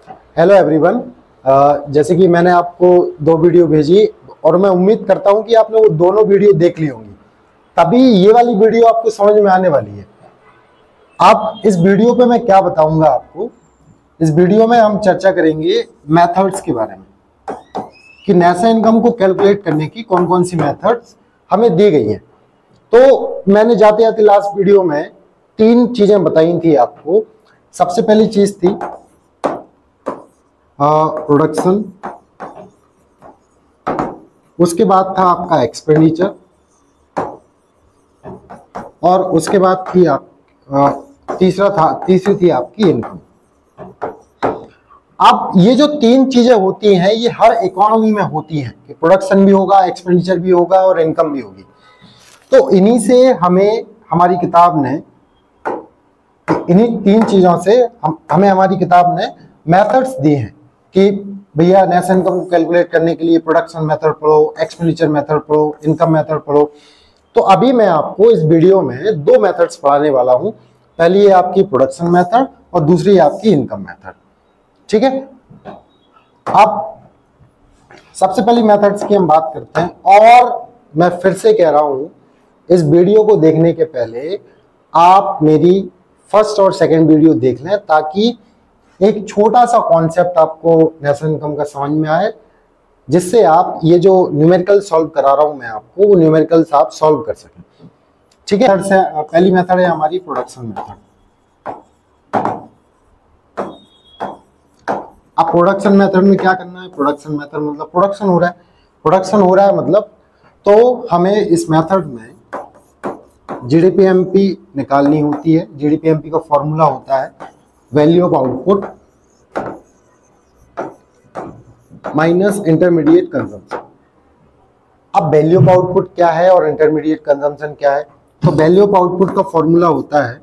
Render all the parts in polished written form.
Hello everyone. जैसे कि मैंने आपको 2 वीडियो भेजी और मैं उम्मीद करता हूं कि आपने वो दोनों वीडियो देख ली होंगी, तभी ये वाली वीडियो आपको समझ में आने वाली है। आप इस वीडियो पे मैं क्या बताऊंगा आपको, इस वीडियो में हम चर्चा करेंगे मेथड्स के बारे में कि नेशनल इनकम को कैलकुलेट करने की कौन कौन सी मेथड्स हमें दी गई हैं। तो मैंने जाते जाते लास्ट वीडियो में 3 चीजें बताई थी आपको। सबसे पहली चीज थी प्रोडक्शन, उसके बाद था आपका एक्सपेंडिचर और उसके बाद थी तीसरी थी आपकी इनकम। अब ये जो 3 चीजें होती हैं ये हर इकोनॉमी में होती हैं कि प्रोडक्शन भी होगा, एक्सपेंडिचर भी होगा और इनकम भी होगी। तो इन्हीं से हमें हमारी किताब ने, इन्हीं 3 चीजों से हमें हमारी किताब ने मेथड्स दिए हैं कि भैया नेशनल इनकम को कैलकुलेट करने के लिए प्रोडक्शन मेथड पढ़ो, एक्सपेंडिचर मेथड पढ़ो, इनकम मेथड पढ़ो। तो अभी मैं आपको इस वीडियो में 2 मेथड्स पढ़ाने वाला हूं। पहली है आपकी प्रोडक्शन मेथड और दूसरी है आपकी इनकम मेथड। ठीक है, अब सबसे पहली मेथड्स की हम बात करते हैं। और मैं फिर से कह रहा हूं, इस वीडियो को देखने के पहले आप मेरी फर्स्ट और सेकंड वीडियो देख लें ताकि एक छोटा सा कॉन्सेप्ट आपको नेशनल इनकम का समझ में आए, जिससे आप ये जो न्यूमेरिकल सॉल्व करा रहा हूं मैं आपको, वो न्यूमेरिकल्स आप सॉल्व कर सकें। ठीक है, पहली मेथड है हमारी प्रोडक्शन मेथड। अब प्रोडक्शन मेथड में क्या करना है? प्रोडक्शन मेथड मतलब प्रोडक्शन हो रहा है, प्रोडक्शन हो रहा है मतलब, तो हमें इस मेथड में जीडीपीएमपी निकालनी होती है। जीडीपीएमपी का फॉर्मूला होता है value of output minus intermediate consumption. अब वैल्यू ऑफ आउटपुट क्या है और इंटरमीडिएट कंजम्पशन क्या है? तो वैल्यू ऑफ आउटपुट का फॉर्मूला होता है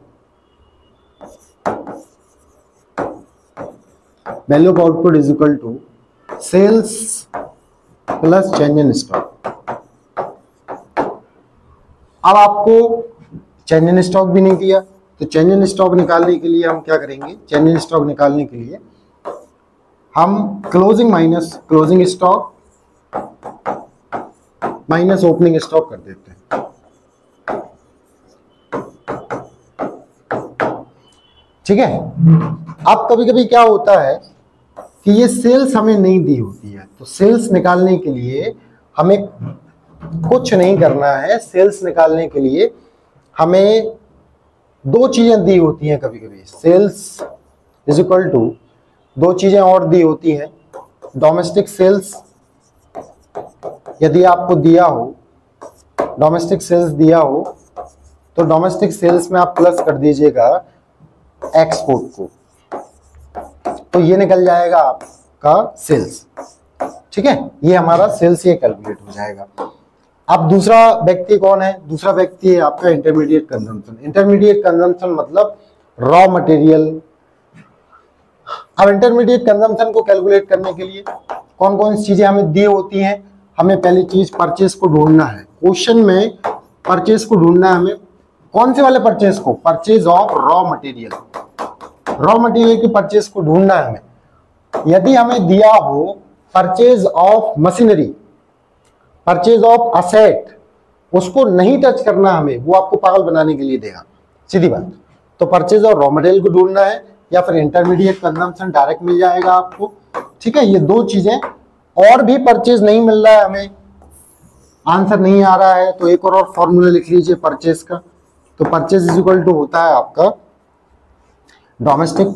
value of output is equal to sales plus change in stock. अब आपको चेंज इन स्टॉक भी नहीं दिया, तो चेंज इन स्टॉक निकालने के लिए हम क्या करेंगे? चेंज इन स्टॉक निकालने के लिए हम closing minus closing stock minus opening stock कर देते हैं। ठीक है, अब कभी कभी क्या होता है कि ये सेल्स हमें नहीं दी होती है, तो सेल्स निकालने के लिए हमें कुछ नहीं करना है। सेल्स निकालने के लिए हमें 2 चीजें दी होती हैं कभी कभी। सेल्स इज इक्वल टू 2 चीजें और दी होती हैं। डोमेस्टिक सेल्स यदि आपको दिया हो, डोमेस्टिक सेल्स दिया हो, तो डोमेस्टिक सेल्स में आप प्लस कर दीजिएगा एक्सपोर्ट को, तो ये निकल जाएगा आपका सेल्स। ठीक है, ये हमारा सेल्स ये कैलकुलेट हो जाएगा। अब दूसरा व्यक्ति कौन है? दूसरा व्यक्ति है आपका इंटरमीडिएट कंजम्पशन। इंटरमीडिएट कंजम्पशन मतलब रॉ मटेरियल। अब इंटरमीडिएट कंजम्पशन को कैलकुलेट करने के लिए कौन कौन सी चीजें हमें दी होती हैं? हमें पहली चीज परचेज को ढूंढना है। क्वेश्चन में परचेज को ढूंढना है हमें। कौन से वाले परचेज को? Purchase of raw material. Raw material की परचेज को ढूंढना है हमें। यदि हमें दिया हो purchase of machinery, purchase of asset, उसको नहीं टच करना हमें, वो आपको पागल बनाने के लिए देगा, सीधी बात। तो परचेज ऑफ रॉ मटेरियल को ढूंढना है या फिर इंटरमीडिएट कंजम्पशन डायरेक्ट मिल जाएगा आपको। ठीक है, ये 2 चीजें। और भी परचेज नहीं मिल रहा है हमें, आंसर नहीं आ रहा है, तो एक और फॉर्मूला लिख लीजिए परचेज का। तो परचेज इज इक्वल टू होता है आपका डोमेस्टिक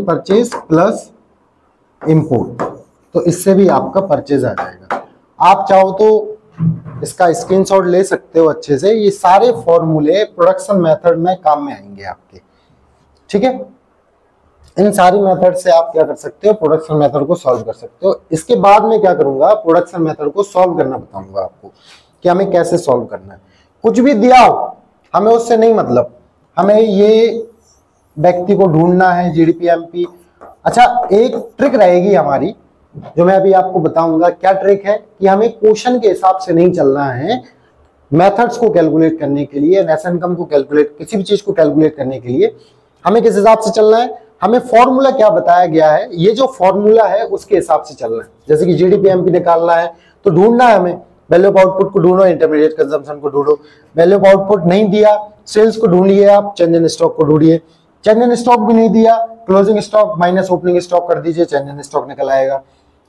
परचेज प्लस इंपोर्ट, तो इससे भी आपका परचेज आ जाएगा। आप चाहो तो इसका स्क्रीनशॉट ले सकते हो अच्छे से। ये सारे फॉर्मूले प्रोडक्शन मेथड में काम में आएंगे आपके। ठीक है, इन सारी मेथड से आप क्या कर सकते हो? प्रोडक्शन मेथड को सॉल्व कर सकते हो। इसके बाद में क्या करूंगा? प्रोडक्शन मेथड को सॉल्व करना बताऊंगा आपको कि हमें कैसे सॉल्व करना है। कुछ भी दिया हो हमें उससे नहीं मतलब, हमें ये व्यक्ति को ढूंढना है, जीडीपीएमपी। अच्छा, एक ट्रिक रहेगी हमारी जो मैं अभी आपको बताऊंगा। क्या ट्रिक है? कि हमें क्वेश्चन के हिसाब से नहीं चलना है, मेथड्स को कैलकुलेट करने के लिए, नेट इनकम को कैलकुलेट, किसी भी चीज को कैलकुलेट करने के लिए हमें किस हिसाब से चलना है, हमें फॉर्मूला क्या बताया गया है, ये जो फॉर्मूला है उसके हिसाब से चलना है। जैसे कि जीडीपी एमपी निकालना है तो ढूंढना है हमें, वैल्यू ऑफ आउटपुट को ढूंढो, इंटरमीडिएट कंजम्पशन को ढूंढो। वैल्यू ऑफ आउटपुट नहीं दिया, सेल्स को ढूंढिए, आप चेंज इन स्टॉक को ढूंढिए। चेंज इन स्टॉक भी नहीं दिया, closing stock minus opening stock कर दीजिए, चेंज इन स्टॉक निकल आएगा।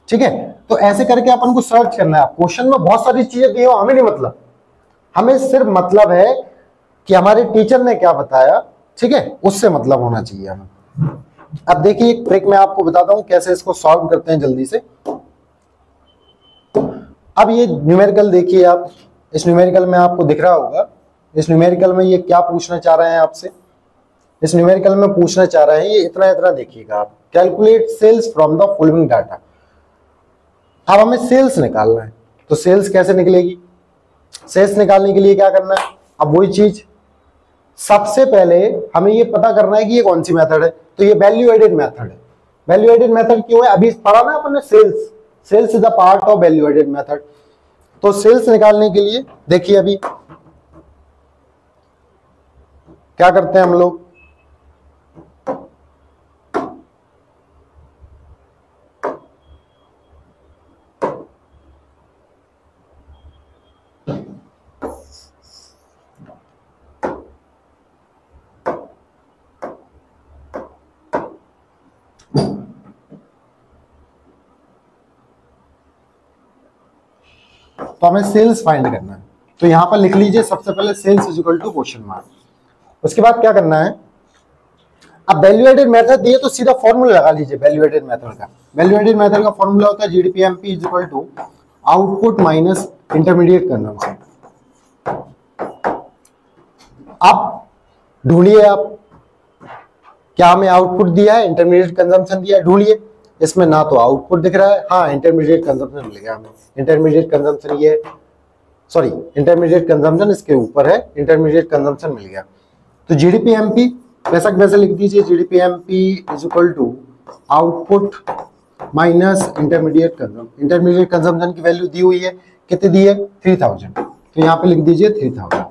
ठीक है, तो ऐसे करके अपन को सर्च करना है। क्वेश्चन में बहुत सारी चीजें दी हो, हमें नहीं मतलब, हमें सिर्फ मतलब है कि हमारे टीचर ने क्या बताया, ठीक है, उससे मतलब होना चाहिए हमें। अब देखिए एक ट्रिक मैं आपको बताता हूं कैसे इसको सॉल्व करते हैं जल्दी से। अब ये न्यूमेरिकल देखिए आप, इस न्यूमेरिकल में आपको दिख रहा होगा, इस न्यूमेरिकल में ये क्या पूछना चाह रहे हैं आपसे, इस न्यूमेरिकल में पूछना चाह रहे हैं ये इतना इतना देखिएगा आप, calculate sales from the following data. अब हमें सेल्स निकालना है, तो सेल्स कैसे निकलेगी, सेल्स निकालने के लिए क्या करना है, अब वही चीज, सबसे पहले हमें ये पता करना है कि ये कौन सी मेथड है, तो ये वैल्यू एडेड मेथड है। वैल्यू एडेड मेथड क्यों है, अभी पढ़ा ना अपन ने, sales, sales is the part of value added method. तो सेल्स निकालने के लिए देखिए अभी क्या करते हैं हम लोग, तो हमें सेल्स फाइंड करना है। तो यहां पर लिख लीजिए सबसे पहले sales is equal to question mark. उसके बाद क्या करना है, अब वैल्यू एडेड मेथड दिए तो सीधा फॉर्मूला लगा लीजिए वैल्यू एडेड मेथड का। वैल्यू एडेड मेथड का फॉर्मूला होता है GDP MP is equal to output minus intermediate consumption. आप ढूंढिए, आप क्या हमें आउटपुट दिया है, इंटरमीडिएट कंजम्पशन दिया है, ढूंढिए। इसमें ना तो आउटपुट दिख रहा है, हाँ इंटरमीडिएट कंजम्पशन मिल गया हमें, इंटरमीडिएट कंजम्पशन ये, सॉरी इंटरमीडिएट कंजम्पशन इसके ऊपर है, इंटरमीडिएट कंजम्पशन मिल गया। तो जीडीपी एमपी वैसा वैसे लिख दीजिए, GDP MP is equal to output minus intermediate consumption. Intermediate consumption की वैल्यू दी हुई है, कितनी दी है, 3000, तो यहाँ पे लिख दीजिए 3000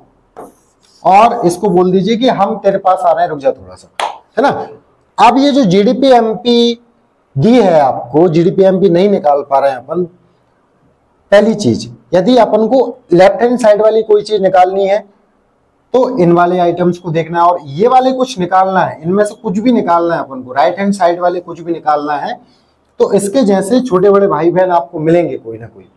और इसको बोल दीजिए कि हम तेरे पास आ रहे हैं, रुक जा थोड़ा सा, है ना। अब ये जो जीडीपी एमपी दी है आपको, जीडीपी एमपी नहीं निकाल पा रहे हैं अपन, पहली चीज यदि अपन को लेफ्ट हैंड साइड वाली कोई चीज निकालनी है तो इन वाले आइटम्स को देखना है और ये वाले कुछ निकालना है, इनमें से कुछ भी निकालना है अपन को, राइट हैंड साइड वाले कुछ भी निकालना है। तो इसके जैसे छोटे बड़े भाई बहन आपको मिलेंगे कोई ना कोई।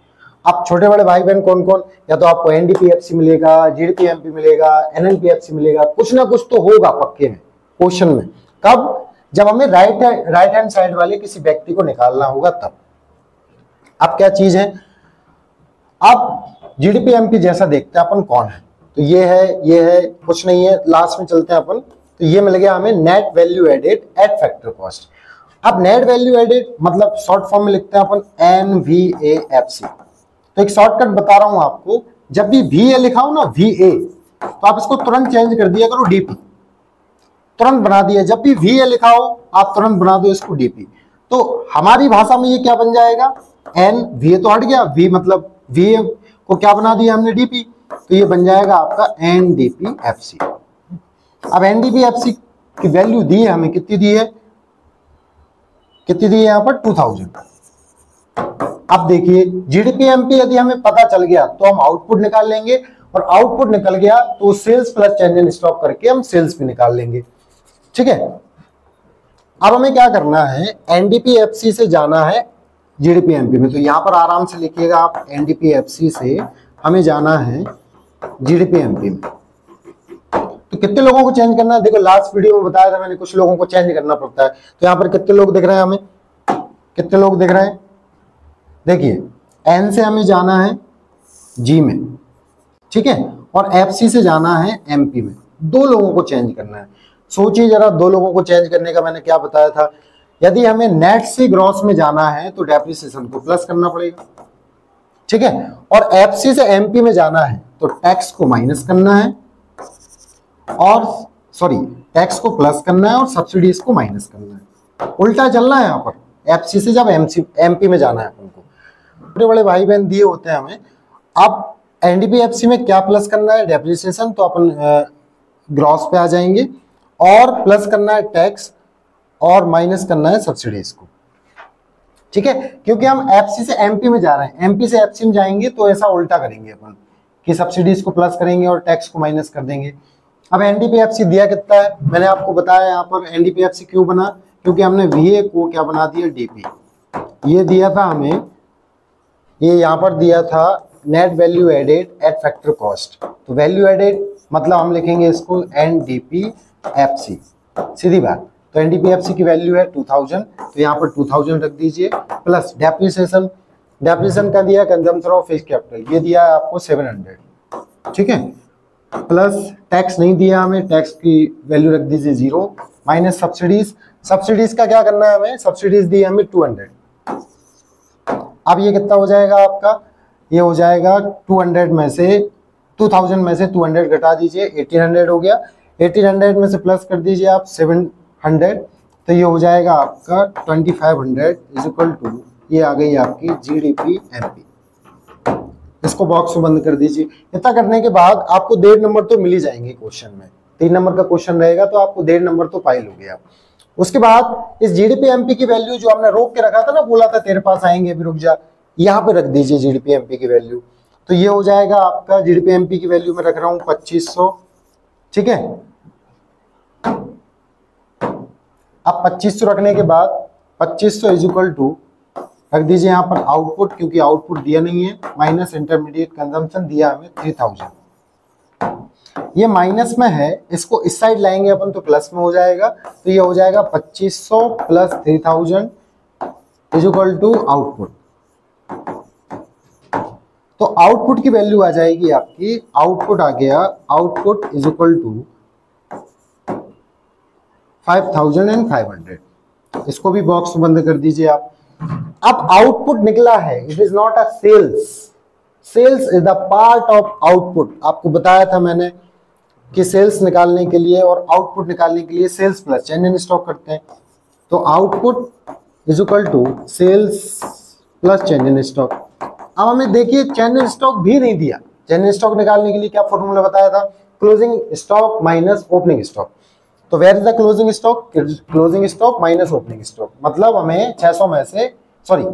अब छोटे बड़े भाई बहन कौन कौन, या तो आपको एनडीपीएफसी मिलेगा, जीडीपी एमपी मिलेगा, एनएलपीएफसी मिलेगा, कुछ ना कुछ तो होगा पक्के में क्वेश्चन में। कब, जब हमें राइट हैंड साइड वाले किसी व्यक्ति को निकालना होगा तब। अब क्या चीज है, अब जीडीपी एमपी जैसा देखते हैं अपन कौन है, तो ये है, कुछ नहीं है, लास्ट में चलते हैं अपन। तो ये मिल गया हमें net value added at factor cost. अब नेट वैल्यू एडेड मतलब शॉर्ट फॉर्म में लिखते हैं अपन NVAFC। तो एक शॉर्टकट बता रहा हूं आपको, जब भी VA लिखा हो ना, VA, तो आप इसको तुरंत चेंज कर दिया करो DP, तुरंत बना दिया। जब भी VA लिखा हो आप तुरंत बना दो इसको DP। तो हमारी भाषा में ये क्या बन जाएगा, VA तो हट गया, V मतलब VA को क्या बना दिया हमने, DP, तो ये बन जाएगा आपका NDPFC। अब NDPFC की वैल्यू दी है हमें, कितनी दी है, कितनी दी है यहाँ पर 2000। अब देखिए जीडीपी एमपी यदि हमें पता चल गया तो हम आउटपुट निकाल लेंगे, और आउटपुट निकल गया तो sales plus change in stock करके हम सेल्स भी निकाल लेंगे। ठीक है, अब हमें क्या करना है, एनडीपीएफसी से जाना है जीडीपी एमपी में। तो यहां पर आराम से लिखिएगा आप, एनडीपीएफसी से हमें जाना है जीडीपी एमपी में। तो कितने लोगों को चेंज करना है, देखो लास्ट वीडियो में बताया था मैंने, कुछ लोगों को चेंज करना पड़ता है। तो यहाँ पर कितने लोग दिख रहे हैं हमें, कितने लोग दिख रहे हैं, देखिए एन से हमें जाना है जी में, ठीक है, और एफसी से जाना है एमपी में। दो लोगों को चेंज करना है। सोचिए जरा, दो लोगों को चेंज करने का मैंने क्या बताया था, यदि हमें नेट से ग्रॉस में जाना है तो डेप्रिसिएशन को प्लस करना पड़ेगा, ठीक है, और एफसी से एमपी में जाना है तो टैक्स को माइनस करना है, और सॉरी टैक्स को प्लस करना है और सब्सिडीज को माइनस करना है। उल्टा चलना है यहाँ पर, एफसी से जब एमपी में जाना है अपन को। बड़े बड़े भाई बहन दिए होते हैं हमें। अब एनडीपीएफसी में क्या प्लस करना है, डेप्रिसिएशन, तो अपन ग्रॉस पे आ जाएंगे, और प्लस करना है टैक्स, और माइनस करना है सब्सिडीज को। ठीक है, क्योंकि हम एफसी से एमपी में जा रहे हैं, एमपी से एफसी में जाएंगे तो ऐसा उल्टा करेंगे अपन कि सब्सिडीज को प्लस करेंगे और टैक्स को माइनस कर देंगे। अब एनडीपीएफसी दिया कितना है, मैंने आपको बताया यहाँ पर एनडीपीएफसी क्यों बना, क्योंकि हमने वीए को क्या बना दिया, डीपी। ये दिया था हमें, ये यहाँ पर दिया था net value added at factor cost, तो वैल्यू एडेड मतलब हम लिखेंगे इसको एनडीपीएफसी, सीधी बात। तो एनडीपीएफसी की वैल्यू है 2000, तो यहाँ पर 2000 रख दीजिए, प्लस डेप्रिसिएशन, डेप्रिसिएशन का दिया कंजम्पशन ऑफ फिक्स्ड कैपिटल, ये दिया है आपको 700, ठीक है, प्लस टैक्स नहीं दिया हमें, टैक्स की वैल्यू रख दीजिए 0, माइनस सब्सिडीज, सब्सिडीज का क्या करना है हमें, सब्सिडीज दी हमें 200। अब ये कितना हो जाएगा आपका, ये हो जाएगा 200 में से 2000 में से 200 घटा दीजिए, 1800 हो गया, 1800 में से प्लस कर दीजिए आप 700, तो ये हो जाएगा आपका 2500 इज इक्वल टू, ये आ गई आपकी जीडीपी एमपी। इसको बॉक्स में बंद कर दीजिए। इतना करने के बाद आपको 1.5 नंबर तो मिल ही जाएंगे क्वेश्चन में, 3 नंबर का क्वेश्चन रहेगा तो आपको 1.5 नंबर तो पाई लोगे आप। उसके बाद इस जीडीपी एमपी की वैल्यू जो हमने रोक के रखा था ना, बोला था तेरे पास आएंगे अभी रुक जा, यहाँ पे रख दीजिए जीडीपी एमपी की वैल्यू, तो ये हो जाएगा आपका जीडीपी एमपी की वैल्यू में रख रहा हूँ 2500, ठीक है। अब 2500 रखने के बाद 2500 इज इक्वल टू रख दीजिए यहाँ पर आउटपुट, क्योंकि आउटपुट दिया नहीं है, माइनस इंटरमीडिएट कंजम्पशन दिया हमें 3000, ये माइनस में है, इसको इस साइड लाएंगे अपन तो प्लस में हो जाएगा, तो ये हो जाएगा 2500 plus 3000 is equal to output. तो आउटपुट की वैल्यू आ जाएगी आपकी, आउटपुट आ गया, आउटपुट इज इक्वल टू 5500, इसको भी बॉक्स में बंद कर दीजिए आप। अब आउटपुट निकला है, it is not a sales, sales is the part of output. आपको बताया था मैंने कि सेल्स निकालने के लिए और आउटपुट निकालने के लिए sales plus change in stock करते हैं, तो output is equal to sales plus change in stock. अब हमें देखिए चेंज इन स्टॉक भी नहीं दिया, चेंज इन स्टॉक निकालने के लिए क्या फॉर्मूला बताया था, closing stock minus opening stock. तो where is the closing stock, closing stock minus opening stock, मतलब हमें 600 में से, सॉरी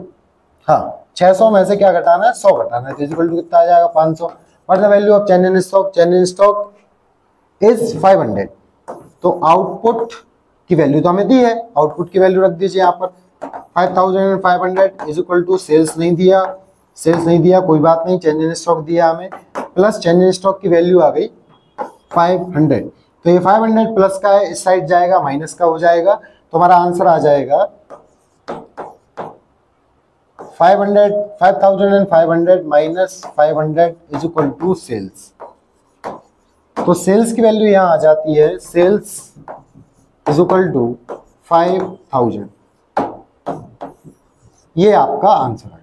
हाँ 600 में से क्या घटाना है, 100 घटाना है, तो इक्वल टू कितना आ जाएगा 500। What the value of change in stock, change in stock is 500, तो आउटपुट की वैल्यू तो हमें दी है, आउटपुट की वैल्यू रख दीजिए यहाँ पर 5500 इज इक्वल टू, सेल्स नहीं दिया, सेल्स नहीं दिया कोई बात नहीं, चेंज इन स्टॉक दिया हमें, प्लस चेंज इन स्टॉक की वैल्यू आ गई 500, तो ये 500 प्लस का है, इस साइड जाएगा माइनस का हो जाएगा, तो हमारा आंसर आ जाएगा 5500 minus 500 is equal to sales. तो सेल्स की वैल्यू यहां आ जाती है, सेल्स इज इक्वल टू 5000, ये आपका आंसर आ गया।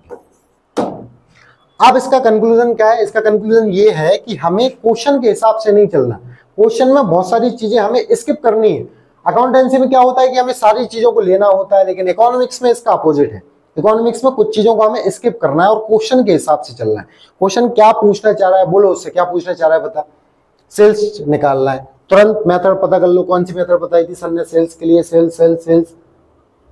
अब इसका कंक्लूजन क्या है, इसका कंक्लूजन ये है कि हमें क्वेश्चन के हिसाब से नहीं चलना, क्वेश्चन में बहुत सारी चीजें हमें स्किप करनी है। अकाउंटेंसी में क्या होता है कि हमें सारी चीजों को लेना होता है, लेकिन इकोनॉमिक्स में इसका अपोजिट है, इकोनॉमिक्स में कुछ चीजों को हमें स्किप करना है और क्वेश्चन के हिसाब से चलना है। क्वेश्चन क्या पूछना चाह रहा है, बोलो उससे क्या पूछना चाह रहा है, बता। सेल्स निकालना है, तुरंत मेथड पता कर लो, कौन सी मेथड बताई थी सर ने सेल्स के लिए, sales sales sales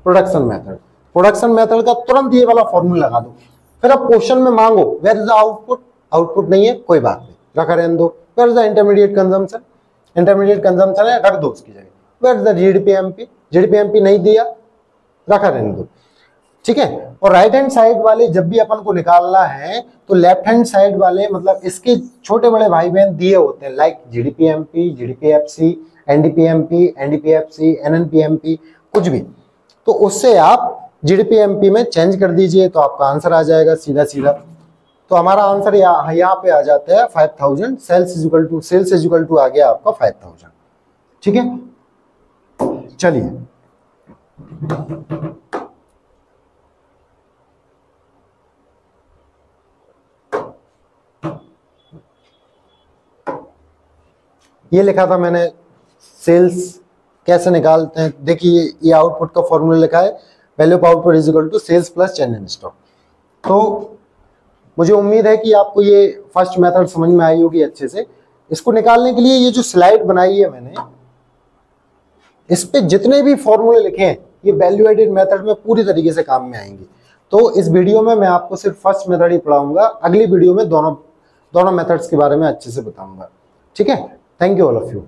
production method, production method का तुरंत ये वाला फॉर्मूला लगा दो। फिर अब क्वेश्चन में मांगो where is the output, output नहीं है कोई बात नहीं, रखा रहने दो। Where is the intermediate consumption, intermediate consumption है, रख दो उसकी जगह। Where is the GDP MP, GDP MP नहीं दिया, रखा रहने दो, ठीक है। और राइट हैंड साइड वाले जब भी अपन को निकालना है तो लेफ्ट हैंड साइड वाले मतलब इसके छोटे बड़े भाई बहन दिए होते हैं, like GDP MP, GDP FC, NDP MP, NDP FC, NNP MP, कुछ भी, तो उससे आप जीडीपी एमपी में चेंज कर दीजिए तो आपका आंसर आ जाएगा सीधा सीधा। तो हमारा आंसर यहाँ पे आ जाता है 5000, सेल्स इज इक्वल टू आ गया आपका 5000, ठीक है। चलिए ये लिखा था मैंने, सेल्स कैसे निकालते हैं, देखिए ये आउटपुट का फॉर्मूला लिखा है, value of output is equal to sales plus change in stock. तो मुझे उम्मीद है कि आपको ये फर्स्ट मेथड समझ में आई होगी अच्छे से। इसको निकालने के लिए ये जो स्लाइड बनाई है मैंने, इस पे जितने भी फॉर्मूले लिखे हैं ये वैल्यू एडेड मेथड में पूरी तरीके से काम में आएंगे। तो इस वीडियो में मैं आपको सिर्फ फर्स्ट मेथड ही पढ़ाऊंगा, अगली वीडियो में दोनों मेथड्स के बारे में अच्छे से बताऊंगा। ठीक है, thank you all of you.